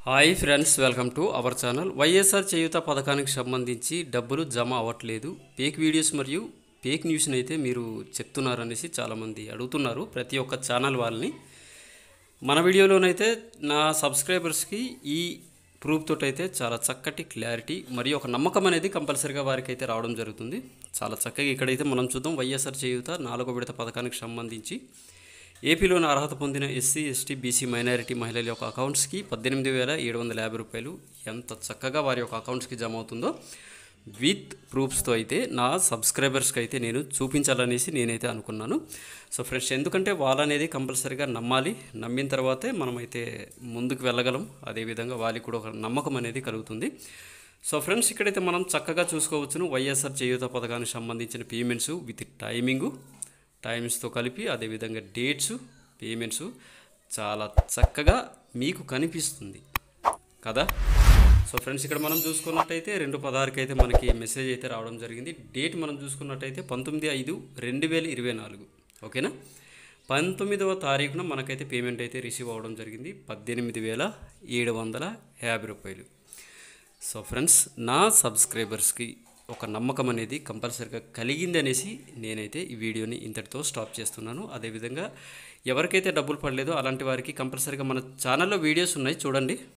Hi friends, welcome to our channel. YSR చేయూత పథకానికి సంబంధించి డబ్బులు జమ అవ్వట్లేదు, ఫేక్ వీడియోస్ మరియు ఫేక్ న్యూస్ని అయితే మీరు చెప్తున్నారనేసి చాలామంది అడుగుతున్నారు. ప్రతి ఒక్క ఛానల్ వాళ్ళని మన వీడియోలోనైతే నా సబ్స్క్రైబర్స్కి ఈ ప్రూఫ్ తోటి అయితే చాలా చక్కటి క్లారిటీ మరియు ఒక నమ్మకం అనేది కంపల్సరీగా వారికి అయితే రావడం జరుగుతుంది. చాలా చక్కగా ఇక్కడైతే మనం చూద్దాం. వైఎస్ఆర్ చేయూత 4వ విడత పథకానికి సంబంధించి ఏపీలోని అర్హత పొందిన ఎస్సీ, ఎస్టీ, బీసీ, మైనారిటీ మహిళల యొక్క అకౌంట్స్కి 18,750 రూపాయలు ఎంత చక్కగా వారి యొక్క అకౌంట్స్కి జమ అవుతుందో విత్ ప్రూఫ్స్తో అయితే నా సబ్స్క్రైబర్స్కి అయితే నేను చూపించాలనేసి నేనైతే అనుకున్నాను. సో ఫ్రెండ్స్, ఎందుకంటే వాళ్ళనేది కంపల్సరీగా నమ్మాలి. నమ్మిన తర్వాతే మనమైతే ముందుకు వెళ్ళగలం. అదేవిధంగా వాళ్ళకి కూడా ఒక నమ్మకం అనేది కలుగుతుంది. సో ఫ్రెండ్స్, ఇక్కడైతే మనం చక్కగా చూసుకోవచ్చును. వైఎస్ఆర్ చేయూత పథకానికి సంబంధించిన పేమెంట్స్ విత్ టైమ్స్తో కలిపి, అదేవిధంగా డేట్స్, పేమెంట్స్ చాలా చక్కగా మీకు కనిపిస్తుంది కదా. సో ఫ్రెండ్స్, ఇక్కడ మనం చూసుకున్నట్టయితే 2/16కి అయితే మనకి మెసేజ్ అయితే రావడం జరిగింది. డేట్ మనం చూసుకున్నట్టయితే 19/5/2024. ఓకేనా. 19వ తారీఖున మనకైతే పేమెంట్ అయితే రిసీవ్ అవ్వడం జరిగింది, 18,750 రూపాయలు. సో ఫ్రెండ్స్, నా సబ్స్క్రైబర్స్కి ఒక నమ్మకం అనేది కంపల్సరీగా కలిగింది అనేసి నేనైతే ఈ వీడియోని ఇంతటితో స్టాప్ చేస్తున్నాను. అదేవిధంగా ఎవరికైతే డబ్బులు పడలేదో అలాంటి వారికి కంపల్సరీగా మన ఛానల్లో వీడియోస్ ఉన్నాయి, చూడండి.